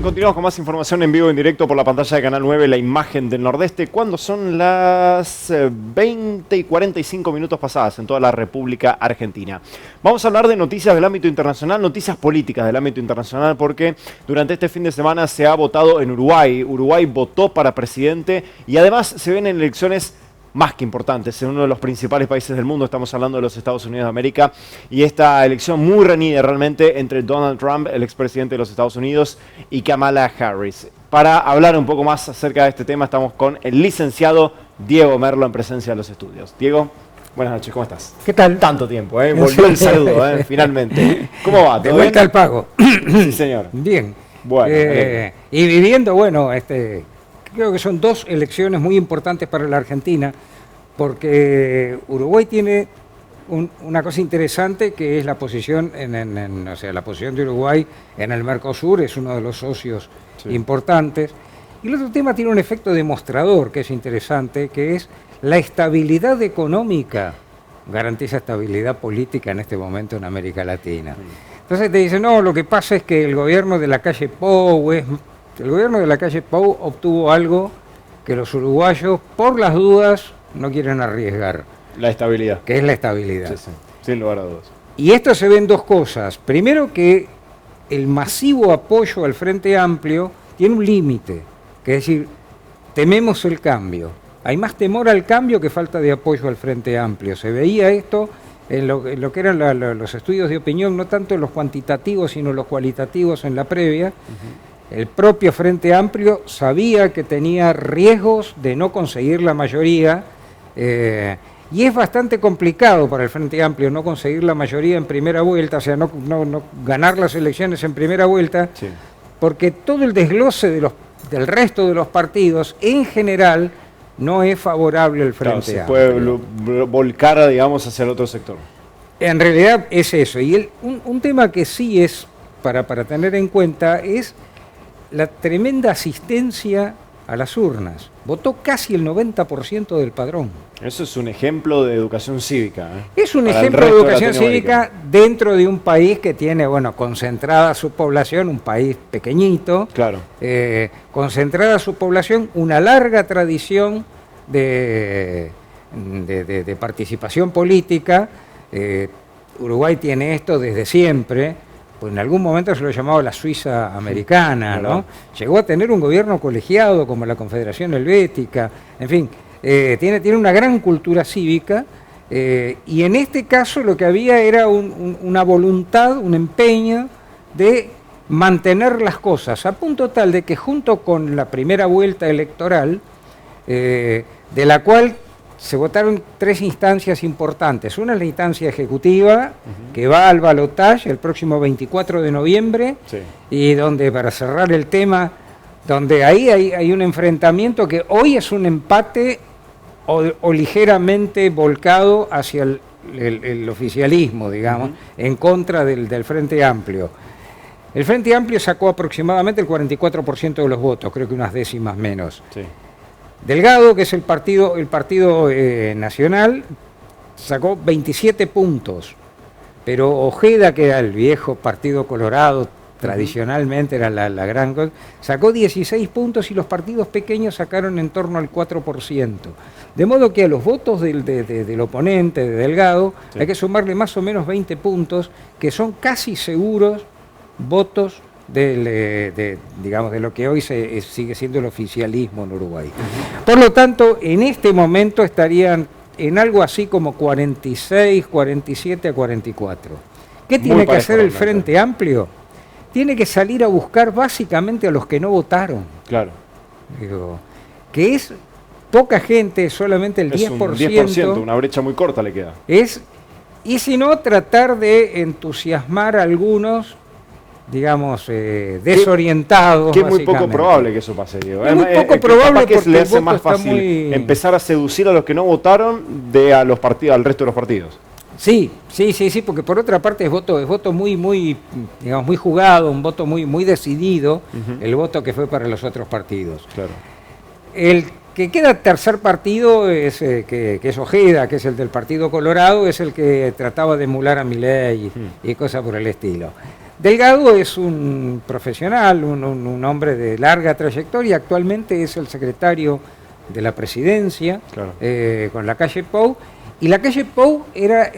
Bien, continuamos con más información en vivo, en directo por la pantalla de Canal 9, la imagen del Nordeste, cuando son las 20 y 45 minutos pasadas en toda la República Argentina. Vamos a hablar de noticias del ámbito internacional, noticias políticas del ámbito internacional, porque durante este fin de semana se ha votado en Uruguay. Uruguay votó para presidente y además se ven elecciones más que importantes en uno de los principales países del mundo. Estamos hablando de los Estados Unidos de América, y esta elección muy reñida realmente entre Donald Trump, el expresidente de los Estados Unidos, y Kamala Harris. Para hablar un poco más acerca de este tema estamos con el licenciado Diego Merlo en presencia de los estudios. Diego, buenas noches, ¿cómo estás? ¿Qué tal? Tanto tiempo, volvió el saludo, finalmente. ¿Cómo va? De vuelta al pago. Sí, señor. Bien. Bueno, y viviendo, bueno, creo que son dos elecciones muy importantes para la Argentina, porque Uruguay tiene una cosa interesante, que es la posición la posición de Uruguay en el Mercosur, es uno de los socios importantes. Y el otro tema tiene un efecto demostrador que es interesante, que es la estabilidad económica. Garantiza estabilidad política en este momento en América Latina. Entonces te dicen, no, lo que pasa es que el gobierno de la calle Pou obtuvo algo que los uruguayos, por las dudas, no quieren arriesgar. La estabilidad. Que es la estabilidad. Sí, sí, sin lugar a dudas. Y esto se ve en dos cosas. Primero, que el masivo apoyo al Frente Amplio tiene un límite, que es decir, tememos el cambio. Hay más temor al cambio que falta de apoyo al Frente Amplio. Se veía esto en lo que eran los estudios de opinión, no tanto los cuantitativos, sino los cualitativos en la previa. El propio Frente Amplio sabía que tenía riesgos de no conseguir la mayoría, y es bastante complicado para el Frente Amplio no conseguir la mayoría en primera vuelta, o sea, no ganar las elecciones en primera vuelta, porque todo el desglose del resto de los partidos, en general, no es favorable al Frente Amplio. Se puede volcar, digamos, hacia el otro sector. En realidad es eso. Y un tema que sí es para tener en cuenta es la tremenda asistencia a las urnas. Votó casi el 90% del padrón. Eso es un ejemplo de educación cívica. Es un ejemplo de educación cívica dentro de un país que tiene, concentrada su población, un país pequeñito, claro. Concentrada su población, una larga tradición de participación política. Uruguay tiene esto desde siempre. Pues en algún momento se lo llamaba la Suiza americana, ¿no? Llegó a tener un gobierno colegiado como la Confederación Helvética, en fin, tiene una gran cultura cívica, y en este caso lo que había era una voluntad, un empeño de mantener las cosas, a punto tal de que junto con la primera vuelta electoral, de la cual se votaron tres instancias importantes. Una es la instancia ejecutiva, que va al balotaje el próximo 24 de noviembre, y donde, para cerrar el tema, donde ahí hay un enfrentamiento que hoy es un empate o ligeramente volcado hacia el oficialismo, digamos, en contra del Frente Amplio. El Frente Amplio sacó aproximadamente el 44% de los votos, creo que unas décimas menos. Delgado, que es el partido nacional, sacó 27 puntos, pero Ojeda, que era el viejo Partido Colorado, tradicionalmente era la gran cosa, sacó 16 puntos, y los partidos pequeños sacaron en torno al 4%. De modo que a los votos del oponente, de Delgado, hay que sumarle más o menos 20 puntos, que son casi seguros votos de lo que hoy sigue siendo el oficialismo en Uruguay. Por lo tanto, en este momento estarían en algo así como 46, 47 a 44. ¿Qué tiene que hacer el Frente Amplio? Tiene que salir a buscar básicamente a los que no votaron. Claro. Que es poca gente, solamente el 10%. Un 10%, una brecha muy corta le queda. Y si no, tratar de entusiasmar a algunos, digamos, desorientados. Que es muy poco probable que eso pase, Diego. Es muy poco probable porque le hace más fácil empezar a seducir a los que no votaron al resto de los partidos. Sí, porque por otra parte es voto muy jugado, un voto muy decidido, el voto que fue para los otros partidos. Claro. El que queda tercer partido es que es Ojeda, que es el del Partido Colorado, es el que trataba de emular a Milei y cosas por el estilo. Delgado es un profesional, un hombre de larga trayectoria, actualmente es el secretario de la presidencia, Claro. Con Lacalle Pou, y Lacalle Pou era,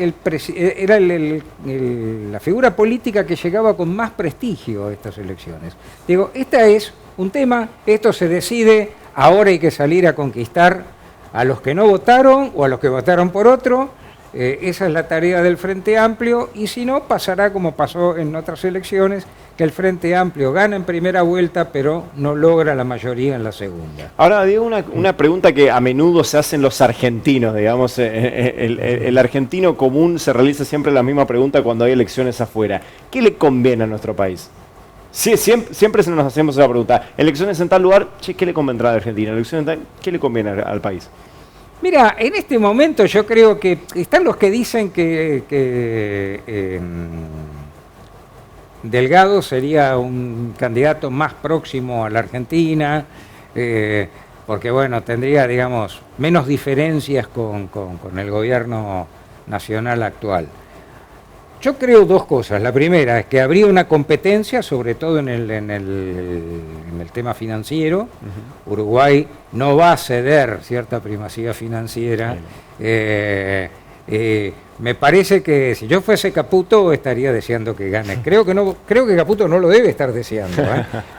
la figura política que llegaba con más prestigio a estas elecciones. Digo, este es un tema, esto se decide, ahora hay que salir a conquistar a los que no votaron o a los que votaron por otro. Esa es la tarea del Frente Amplio, y si no, pasará como pasó en otras elecciones, que el Frente Amplio gana en primera vuelta, pero no logra la mayoría en la segunda. Ahora, Diego, una pregunta que a menudo se hacen los argentinos, digamos, el argentino común se realiza siempre la misma pregunta cuando hay elecciones afuera. ¿Qué le conviene a nuestro país? Sí, siempre se nos hacemos esa pregunta. Elecciones en tal lugar, che, ¿qué le convendrá a la Argentina? Elecciones en tal, ¿qué le conviene al país? Mira, en este momento yo creo que están los que dicen que Delgado sería un candidato más próximo a la Argentina, porque bueno, tendría, digamos, menos diferencias con el gobierno nacional actual. Yo creo dos cosas. La primera es que habría una competencia, sobre todo en el tema financiero. Uh-huh. Uruguay no va a ceder cierta primacía financiera. Me parece que si yo fuese Caputo estaría deseando que gane. Creo que Caputo no lo debe estar deseando,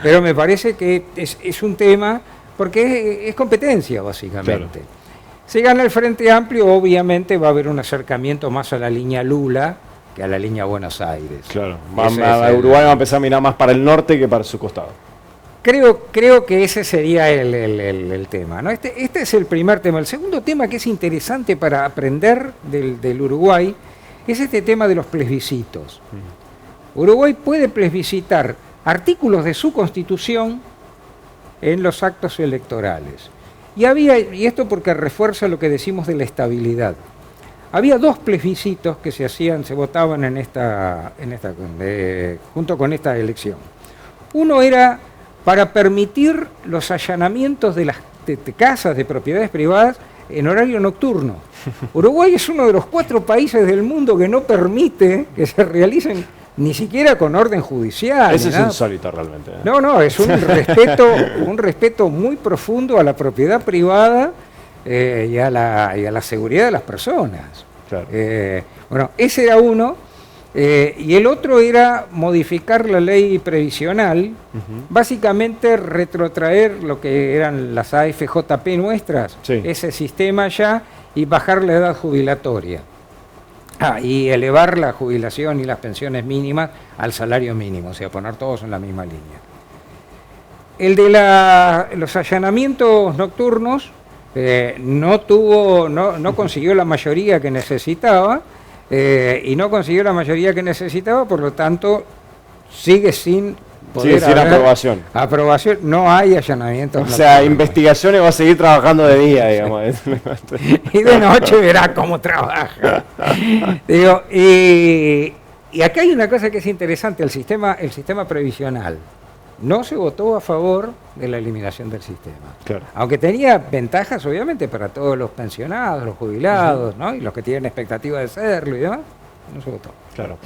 pero me parece que es un tema, porque es competencia básicamente. Claro. Si gana el Frente Amplio, obviamente va a haber un acercamiento más a la línea Lula que a la línea Buenos Aires. Claro, Uruguay va a empezar a mirar más para el norte que para su costado. Creo que ese sería el tema, ¿no? Este es el primer tema. El segundo tema que es interesante para aprender del Uruguay es este tema de los plebiscitos. Uruguay puede plebiscitar artículos de su Constitución en los actos electorales. Y esto porque refuerza lo que decimos de la estabilidad. Había dos plebiscitos que se votaban junto con esta elección. Uno era para permitir los allanamientos de las casas de propiedades privadas en horario nocturno. Uruguay es uno de los 4 países del mundo que no permite que se realicen ni siquiera con orden judicial. Eso es insólito realmente. No, es un respeto muy profundo a la propiedad privada y a la seguridad de las personas. Claro. Bueno, ese era uno. Y el otro era modificar la ley previsional, básicamente retrotraer lo que eran las AFJP nuestras, ese sistema ya, y bajar la edad jubilatoria. Y elevar la jubilación y las pensiones mínimas al salario mínimo, o sea, poner todos en la misma línea. El de los allanamientos nocturnos no consiguió la mayoría que necesitaba, y no consiguió la mayoría que necesitaba, por lo tanto sigue sin poder haber aprobación. No hay allanamientos nocturnos. O sea, investigaciones va a seguir trabajando de día, digamos. Y de noche verá cómo trabaja. Digo, y acá hay una cosa que es interesante, el sistema previsional. No se votó a favor de la eliminación del sistema. Claro. Aunque tenía ventajas, obviamente, para todos los pensionados, los jubilados, ¿no? Y los que tienen expectativa de serlo y demás, no se votó. Claro.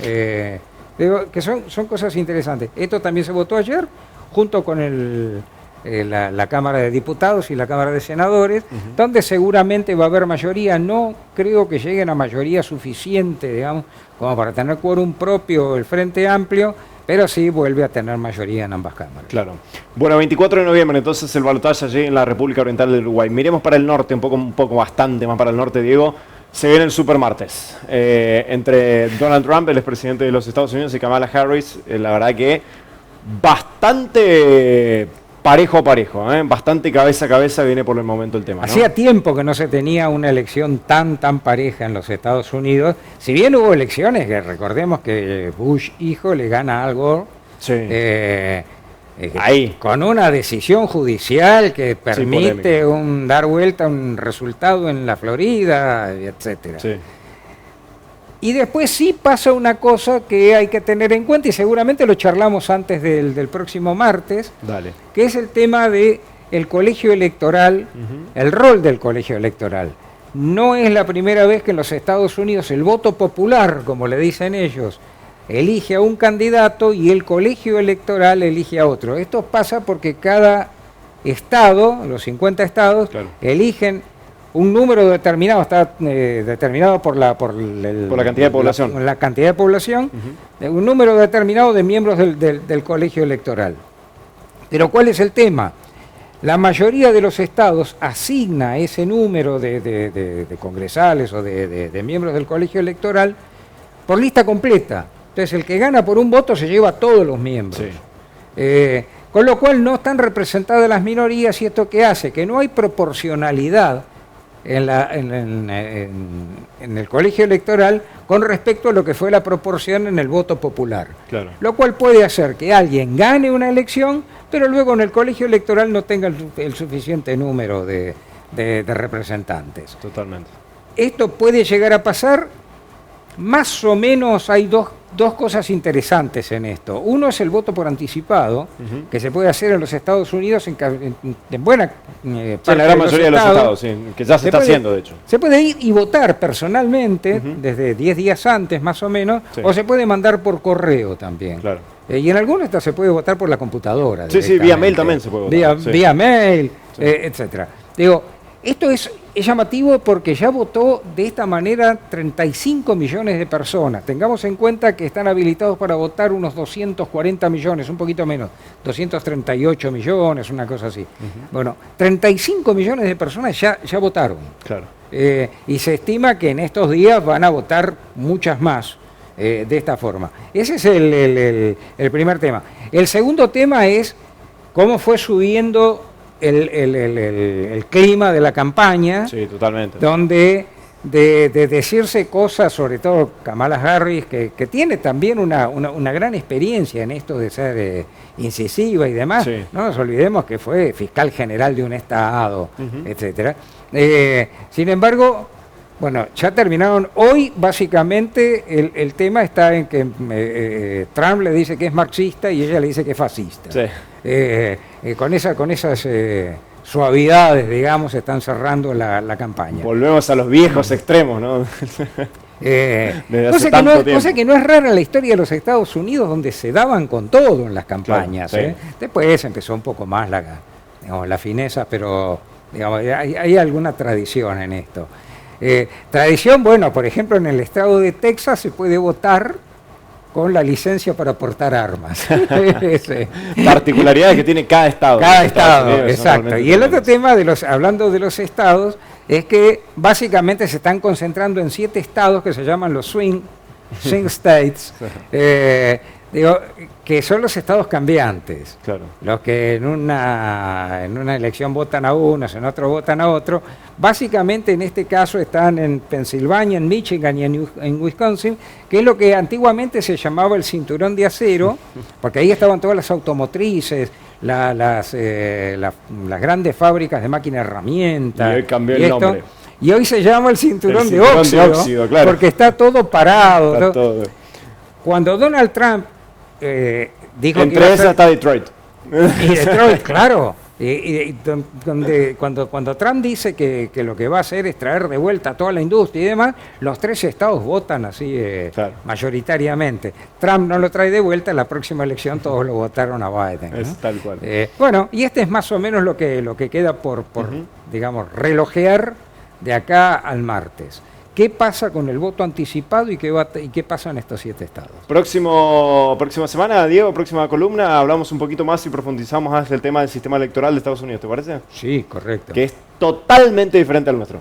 Digo que son cosas interesantes. Esto también se votó ayer, junto con la Cámara de Diputados y la Cámara de Senadores, donde seguramente va a haber mayoría. No creo que lleguen a mayoría suficiente, digamos, como para tener quórum propio el Frente Amplio, pero sí vuelve a tener mayoría en ambas cámaras. Claro. Bueno, 24 de noviembre, entonces el balotaje allí en la República Oriental del Uruguay. Miremos para el norte, un poco bastante más para el norte, Diego. Se viene el supermartes entre Donald Trump, el expresidente de los Estados Unidos, y Kamala Harris. La verdad que bastante parejo a parejo, bastante cabeza a cabeza viene por el momento el tema, ¿no? Hacía tiempo que no se tenía una elección tan pareja en los Estados Unidos. Si bien hubo elecciones, que recordemos que Bush hijo le gana a Al Gore, ahí, con una decisión judicial que permite dar vuelta a un resultado en la Florida, etcétera. Sí. Y después sí pasa una cosa que hay que tener en cuenta, y seguramente lo charlamos antes del próximo martes. Dale. Que es el tema de el colegio electoral, el rol del colegio electoral. No es la primera vez que en los Estados Unidos el voto popular, como le dicen ellos, elige a un candidato y el colegio electoral elige a otro. Esto pasa porque cada estado, los 50 estados, claro, eligen un número determinado, está determinado por la cantidad de población. La cantidad de población, un número determinado de miembros del colegio electoral. Pero ¿cuál es el tema? La mayoría de los estados asigna ese número de congresales o de miembros del colegio electoral por lista completa. Entonces el que gana por un voto se lleva a todos los miembros. Sí. Con lo cual no están representadas las minorías, y esto que hace que no hay proporcionalidad en el colegio electoral con respecto a lo que fue la proporción en el voto popular. Claro. Lo cual puede hacer que alguien gane una elección, pero luego en el colegio electoral no tenga el suficiente número de representantes. Totalmente. Esto puede llegar a pasar, más o menos hay dos cosas interesantes en esto. Uno es el voto por anticipado, que se puede hacer en los Estados Unidos en buena parte la gran mayoría de los estados, sí, que ya se está haciendo, de hecho. Se puede ir y votar personalmente, desde 10 días antes más o menos, sí, o se puede mandar por correo también. Claro. Y en algunos hasta se puede votar por la computadora. Sí, sí, vía mail también se puede votar. Vía mail, sí, etcétera. Digo, esto es llamativo porque ya votó de esta manera 35 millones de personas. Tengamos en cuenta que están habilitados para votar unos 240 millones, un poquito menos, 238 millones, una cosa así. Bueno, 35 millones de personas ya votaron. Claro. Y se estima que en estos días van a votar muchas más de esta forma. Ese es el primer tema. El segundo tema es cómo fue subiendo el clima de la campaña. Sí, totalmente. Donde de decirse cosas, sobre todo Kamala Harris, que tiene también una gran experiencia en esto de ser incisiva y demás. Sí. No nos olvidemos que fue fiscal general de un estado, etcétera. Sin embargo, bueno, ya terminaron. Hoy, básicamente, el tema está en que Trump le dice que es marxista y ella le dice que es fascista. Sí. Con esas suavidades, digamos, están cerrando la campaña. Volvemos a los viejos extremos, ¿no? Cosa que no es rara en la historia de los Estados Unidos, donde se daban con todo en las campañas. Claro, sí. Después empezó un poco más la fineza, pero digamos, hay alguna tradición en esto. Tradición, bueno, por ejemplo, en el estado de Texas se puede votar con la licencia para portar armas. Sí. Particularidades que tiene cada estado. Cada estado, exacto. Y el otro tema, hablando de los estados, es que básicamente se están concentrando en 7 estados que se llaman los swing states, que son los estados cambiantes. Claro. Los que en una elección votan a unos, en otro votan a otro. Básicamente en este caso están en Pensilvania, en Michigan y en Wisconsin, que es lo que antiguamente se llamaba el cinturón de acero, porque ahí estaban todas las automotrices, las grandes fábricas de máquinas herramientas. Y hoy cambió el nombre. Y hoy se llama el cinturón de óxido, claro, porque está todo parado. Está todo. Cuando Donald Trump dijo entre que esas está Detroit. Y Detroit, claro. Cuando Trump dice que lo que va a hacer es traer de vuelta a toda la industria y demás, los 3 estados votan así claro, mayoritariamente. Trump no lo trae de vuelta, en la próxima elección todos lo votaron a Biden, ¿no? Es tal cual. Bueno, y este es más o menos lo que queda por digamos, relojear de acá al martes. ¿Qué pasa con el voto anticipado y qué pasa en estos 7 estados? Próxima semana, Diego, próxima columna, hablamos un poquito más y profundizamos más el tema del sistema electoral de Estados Unidos, ¿te parece? Sí, correcto. Que es totalmente diferente al nuestro.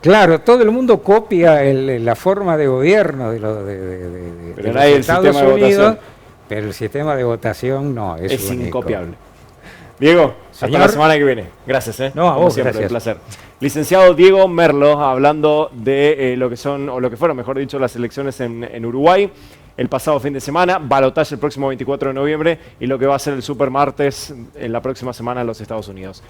Claro, todo el mundo copia la forma de gobierno de los Estados Unidos, pero el sistema de votación no, es único. Incopiable. Diego, hasta la semana que viene. Gracias, No, a vos, siempre, gracias. Un placer. Licenciado Diego Merlo, hablando de lo que son, o lo que fueron, mejor dicho, las elecciones en Uruguay el pasado fin de semana, balotaje el próximo 24 de noviembre y lo que va a ser el supermartes en la próxima semana en los Estados Unidos.